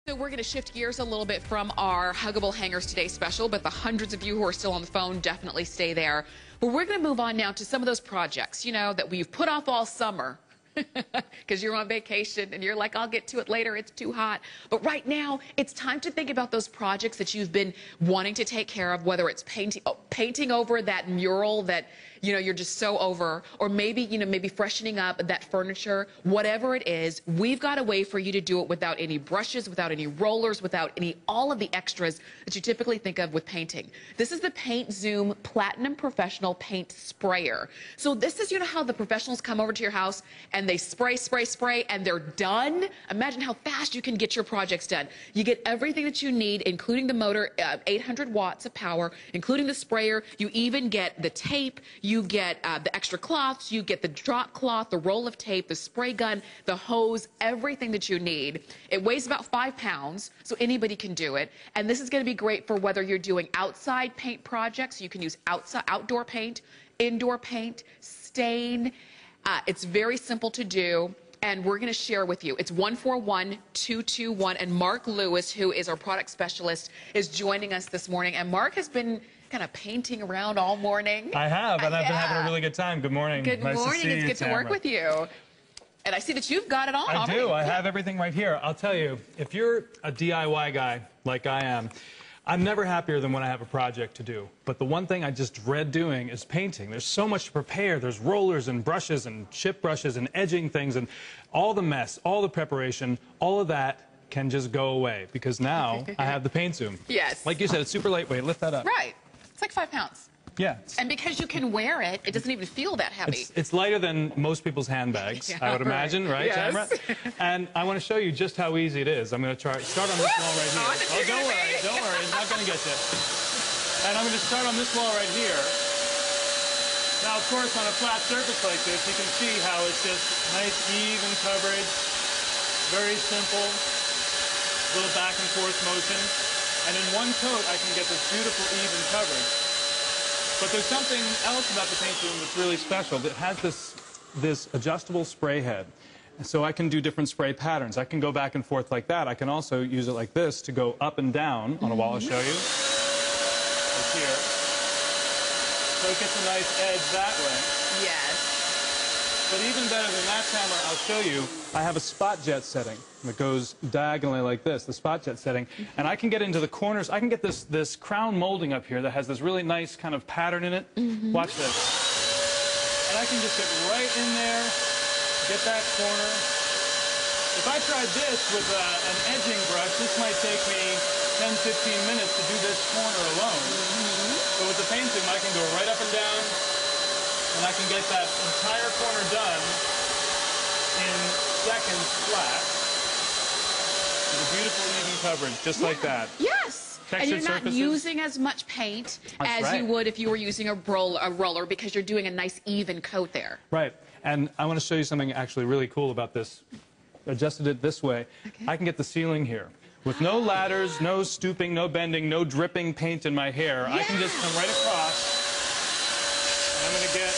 So we're going to shift gears a little bit from our Huggable Hangers Today special, but the hundreds of you who are still on the phone, definitely stay there. But we're going to move on now to some of those projects, you know, that we've put off all summer because you're on vacation and you're like, I'll get to it later, it's too hot. But right now, it's time to think about those projects that you've been wanting to take care of, whether it's painting over that mural that, you know, you're just so over, or maybe, you know, maybe freshening up that furniture, whatever it is. We've got a way for you to do it without any brushes, without any rollers, without all of the extras that you typically think of with painting. This is the Paint Zoom Platinum Professional Paint Sprayer. So this is, you know, how the professionals come over to your house and they spray, spray, spray, and they're done. Imagine how fast you can get your projects done. You get everything that you need, including the motor, 800 watts of power, including the sprayer. You even get the tape. You get the extra cloths, you get the drop cloth, the roll of tape, the spray gun, the hose, everything that you need. It weighs about 5 pounds, so anybody can do it. And this is going to be great for whether you're doing outside paint projects. You can use outdoor paint, indoor paint, stain. It's very simple to do. And we're going to share with you. It's 141221, and Mark Lewis, who is our product specialist, is joining us this morning. And Mark has been kind of painting around all morning. I have, and I've been having a really good time. Good morning. Good morning. It's good to work with you. And I see that you've got it on already. I do. I have everything right here. I'll tell you, if you're a DIY guy like I am, I'm never happier than when I have a project to do. But the one thing I just dread doing is painting. There's so much to prepare. There's rollers and brushes and chip brushes and edging things and all the mess, all the preparation, all of that can just go away because now I have the Paint Zoom. Yes. Like you said, it's super lightweight. Lift that up. Right. It's like 5 pounds. Yeah. And because you can wear it, it doesn't even feel that heavy. It's lighter than most people's handbags, yeah, I would imagine, right, yes. Tamara? And I want to show you just how easy it is. I'm going to start on this wall right here. Oh, don't worry, it's not going to get you. And I'm going to start on this wall right here. Now, of course, on a flat surface like this, you can see how it's just nice, even coverage, very simple, little back and forth motion. And in one coat, I can get this beautiful, even coverage. But there's something else about the Paint Zoom that's really special. It has this adjustable spray head. So I can do different spray patterns. I can go back and forth like that. I can also use it like this to go up and down on a wall. I'll show you. It's here. So it gets a nice edge that way. Yes. But even better than that, Tamara, I'll show you. I have a spot jet setting that goes diagonally like this, the spot jet setting. And I can get into the corners. I can get this crown molding up here that has this really nice kind of pattern in it. Watch this. And I can just get right in there, get that corner. If I tried this with an edging brush, this might take me 10, 15 minutes to do this corner alone. But with the Paint Zoom, I can go right up and down, and I can get that entire corner done in seconds flat with a beautiful even coverage, just like that. Yes. Textured and you're not surfaces. using as much paint as you would if you were using a roller because you're doing a nice even coat there. Right. And I want to show you something actually really cool about this. Adjusted it this way. Okay. I can get the ceiling here. With no ladders, no stooping, no bending, no dripping paint in my hair, I can just come right across. I'm going to get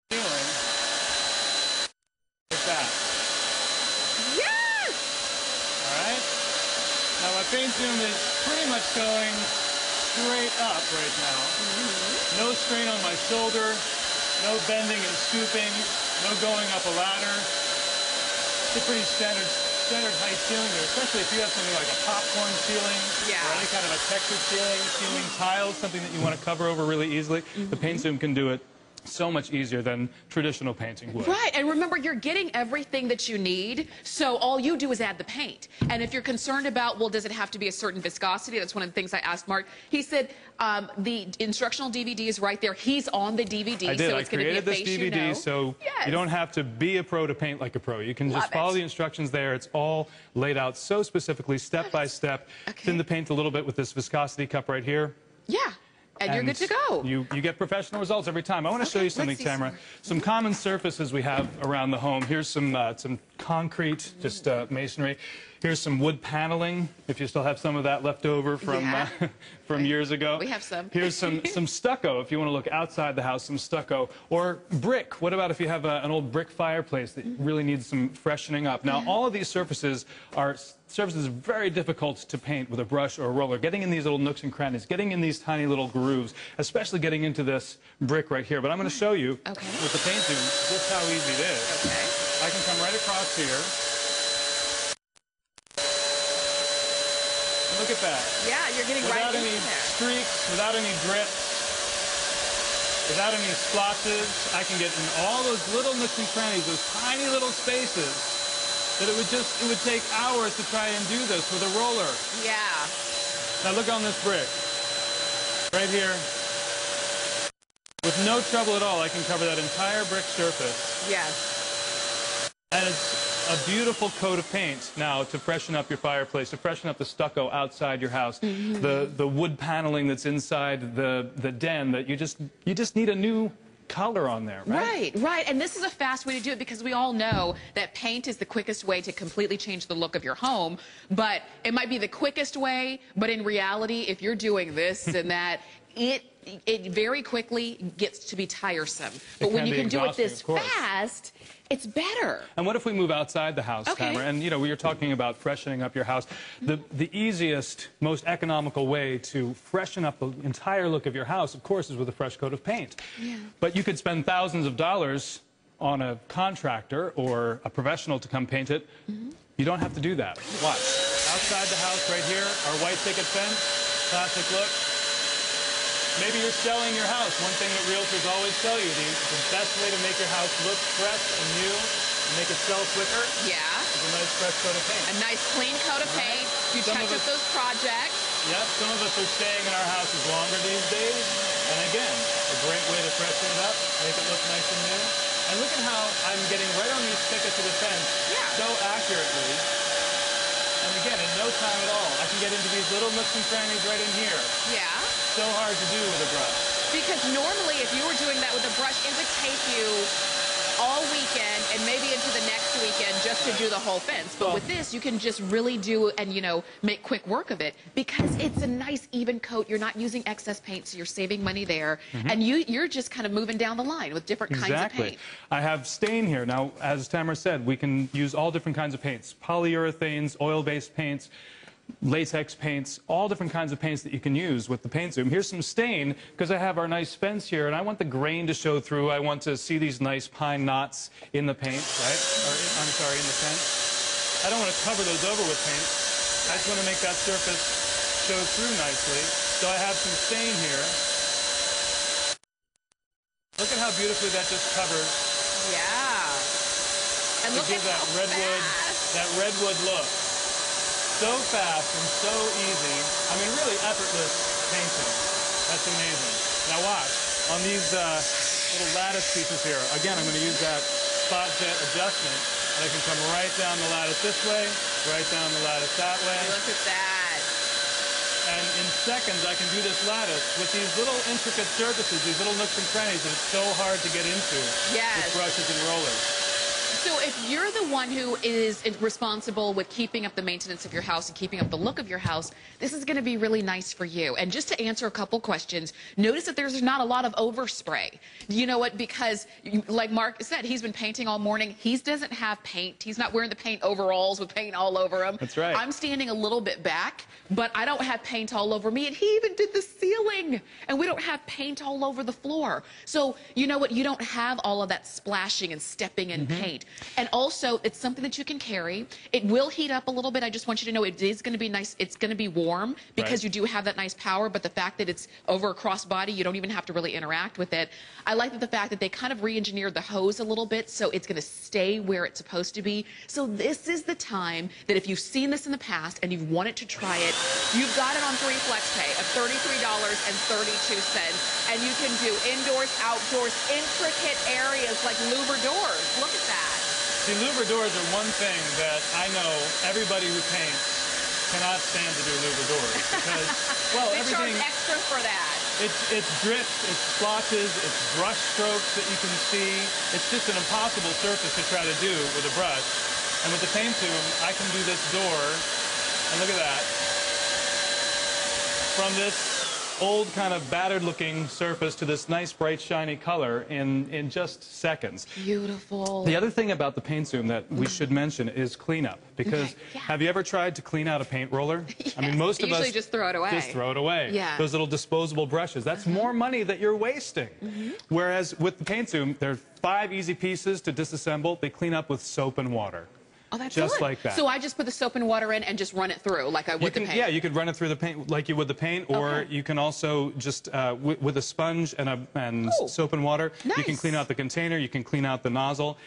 ceiling like that. Yes! All right? Now my Paint Zoom is pretty much going straight up right now. No strain on my shoulder, no bending and scooping, no going up a ladder. It's a pretty standard height ceiling here, especially if you have something like a popcorn ceiling or any kind of a textured ceiling tiles, something that you want to cover over really easily. The Paint Zoom can do it so much easier than traditional painting would. Right, and remember, you're getting everything that you need, so all you do is add the paint. And if you're concerned about, well, does it have to be a certain viscosity? That's one of the things I asked Mark. He said the instructional DVD is right there. He's on the DVD, I did. so it's going to be a face DVD, you know. so you don't have to be a pro to paint like a pro. You can just follow the instructions there. It's all laid out so specifically, step by step. Thin the paint a little bit with this viscosity cup right here. Yeah. And you're good to go. You get professional results every time. I want to show you something, Tamara. Some common surfaces we have around the home. Here's some concrete, just masonry. Here's some wood paneling, if you still have some of that left over from from years ago. We have some. Here's some stucco, if you want to look outside the house, some stucco. Or brick. What about if you have an old brick fireplace that really needs some freshening up? Now, all of these surfaces are surfaces very difficult to paint with a brush or a roller. Getting in these little nooks and crannies, getting in these tiny little grooves, especially getting into this brick right here. But I'm going to show you with the paint zoom just how easy it is. I can come right across here. Look at that. Yeah, you're getting without right in any there. Streaks, without any drips, without any splotches, I can get in all those little nooks and crannies, those tiny little spaces that it would take hours to try and do this with a roller. Yeah. Now look on this brick. Right here. With no trouble at all, I can cover that entire brick surface. Yes. And it's a beautiful coat of paint now to freshen up your fireplace, to freshen up the stucco outside your house, the wood paneling that's inside the den that you just need a new color on there, right? Right. And this is a fast way to do it because we all know that paint is the quickest way to completely change the look of your home. But it might be the quickest way, but in reality, if you're doing this and that, it very quickly gets to be tiresome. But when you can do it this fast, it's better. And what if we move outside the house, Tamara? And, you know, we were talking about freshening up your house. The easiest, most economical way to freshen up the entire look of your house, of course, is with a fresh coat of paint. Yeah. But you could spend thousands of dollars on a contractor or a professional to come paint it. You don't have to do that. Watch. Outside the house right here, our white picket fence, classic look. Maybe you're selling your house. One thing that realtors always tell you, the best way to make your house look fresh and new and make it sell quicker is a nice fresh coat of paint. A nice clean coat of paint. You check with those projects. Yep, some of us are staying in our houses longer these days. And again, a great way to freshen it up, make it look nice and new. And look at how I'm getting right on these pickets of the fence so accurately. And again, in no time at all, I can get into these little nooks and crannies right in here. Yeah. So hard to do with a brush. Because normally, if you were doing that with a brush, it would take you all weekend and maybe into the next weekend just to do the whole fence. But with this, you can just really do and, you know, make quick work of it because it's a nice even coat. You're not using excess paint, so you're saving money there. And you're just kind of moving down the line with different kinds of paint. I have stain here. Now, as Tamara said, we can use all different kinds of paints. Polyurethanes, oil-based paints, latex paints, all different kinds of paints that you can use with the paint zoom. Here's some stain because I have our nice fence here and I want the grain to show through. I want to see these nice pine knots in the paint, right? Or I'm sorry, in the fence. I don't want to cover those over with paint. I just want to make that surface show through nicely. So I have some stain here. Look at how beautifully that just covers. Yeah. And look at that redwood look. So fast and so easy. I mean, really effortless painting. That's amazing. Now watch. On these little lattice pieces here, again, I'm going to use that spot jet adjustment. And I can come right down the lattice this way, right down the lattice that way. Look at that. And in seconds, I can do this lattice with these little intricate surfaces, these little nooks and crannies that it's so hard to get into with brushes and rollers. So if you're the one who is responsible with keeping up the maintenance of your house and keeping up the look of your house, this is going to be really nice for you. And just to answer a couple questions, notice that there's not a lot of overspray. You know what? Because like Mark said, he's been painting all morning. He doesn't have paint. He's not wearing the paint overalls with paint all over him. That's right. I'm standing a little bit back, but I don't have paint all over me. And he even did the ceiling. And we don't have paint all over the floor. So you know what? You don't have all of that splashing and stepping in paint. And also, it's something that you can carry. It will heat up a little bit. I just want you to know it is going to be nice. It's going to be warm because you do have that nice power. But the fact that it's over a cross body, you don't even have to really interact with it. I like the fact that they kind of re-engineered the hose a little bit, so it's going to stay where it's supposed to be. So this is the time that if you've seen this in the past and you've wanted to try it, you've got it on 3 FlexPay of $33.32. And you can do indoors, outdoors, intricate areas like louver doors. Look at that. See, louver doors are one thing that I know everybody who paints cannot stand to do louver doors because, well, everything... They charge extra for that. It's drips, it's splotches, it's brush strokes that you can see. It's just an impossible surface to try to do with a brush. And with the paint tube, I can do this door, and look at that. From this old kind of battered looking surface to this nice bright shiny color in just seconds. Beautiful. The other thing about the paint zoom that we should mention is cleanup, because have you ever tried to clean out a paint roller? Yes. I mean, most of us usually just throw it away. Just throw it away. Yeah. Those little disposable brushes. That's more money that you're wasting. Whereas with the paint zoom, there are 5 easy pieces to disassemble. They clean up with soap and water. Oh, that's just good. like that. So I just put the soap and water in and just run it through like I would the paint? Yeah, you could run it through the paint like you would the paint, or you can also just, with a sponge and soap and water, you can clean out the container, you can clean out the nozzle.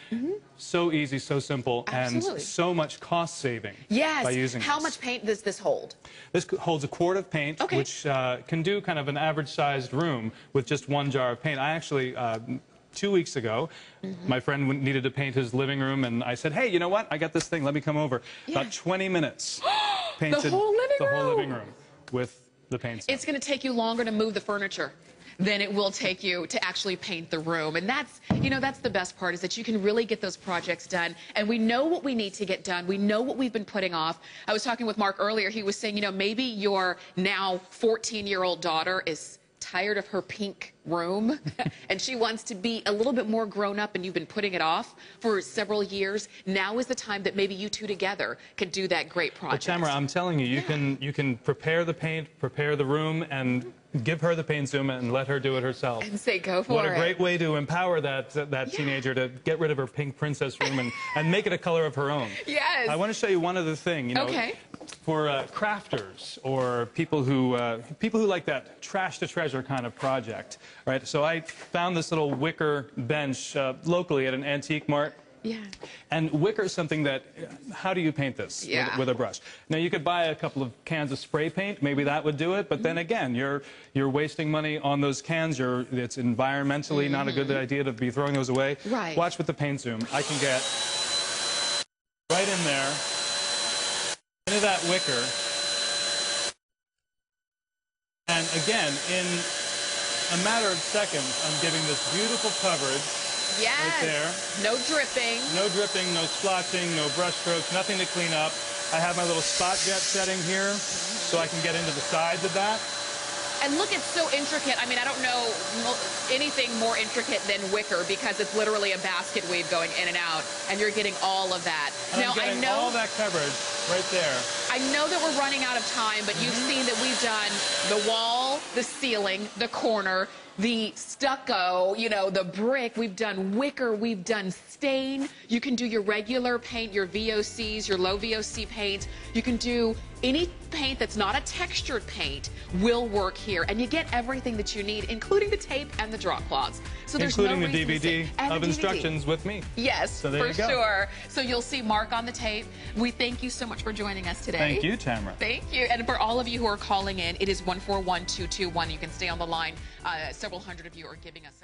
So easy, so simple, and so much cost saving by using How much paint does this hold? This holds a quart of paint, which can do kind of an average-sized room with just 1 jar of paint. I actually... 2 weeks ago, my friend needed to paint his living room, and I said, hey, you know what? I got this thing. Let me come over. About 20 minutes. Painted the whole living room with the paint. It's going to take you longer to move the furniture than it will take you to actually paint the room. And that's, you know, that's the best part, is that you can really get those projects done. And we know what we need to get done. We know what we've been putting off. I was talking with Mark earlier. He was saying, you know, maybe your now 14-year-old daughter is tired of her pink room and she wants to be a little bit more grown up, and you've been putting it off for several years. Now is the time that maybe you two together can do that great project. But Tamara, I'm telling you, you can prepare the paint, prepare the room, and give her the paint zoom and let her do it herself. And say, go for it. What a great way to empower that teenager to get rid of her pink princess room and make it a color of her own. Yes. I want to show you one other thing. You know, for crafters or people who like that trash to treasure kind of project, right? So I found this little wicker bench locally at an antique mart. Yeah. And wicker is something that, how do you paint this with a brush? Now, you could buy a couple of cans of spray paint. Maybe that would do it. But then again, you're wasting money on those cans. It's environmentally not a good idea to be throwing those away. Right. Watch with the paint zoom. I can get right in there, into that wicker. And again, in a matter of seconds, I'm giving this beautiful coverage. Yes. Right there. No dripping. No dripping, no splotching, no brush strokes, nothing to clean up. I have my little spot jet setting here, so I can get into the sides of that. And look, it's so intricate. I mean, I don't know anything more intricate than wicker, because it's literally a basket weave going in and out, and you're getting all of that. And now, I'm getting I know all that coverage right there. I know that we're running out of time, but you've seen that we've done the wall, the ceiling, the corner, the stucco, you know, the brick. We've done wicker. We've done stain. You can do your regular paint, your VOCs, your low VOC paint. You can do any paint that's not a textured paint will work here. And you get everything that you need, including the tape and the drop cloths. So there's including no the DVD of DVD. instructions with me. Yes, so there for you go. sure. So you'll see Mark on the tape. We thank you so much for joining us today. Thank you, Tamara. Thank you. And for all of you who are calling in, it is 141221. You can stay on the line. Several hundred of you are giving us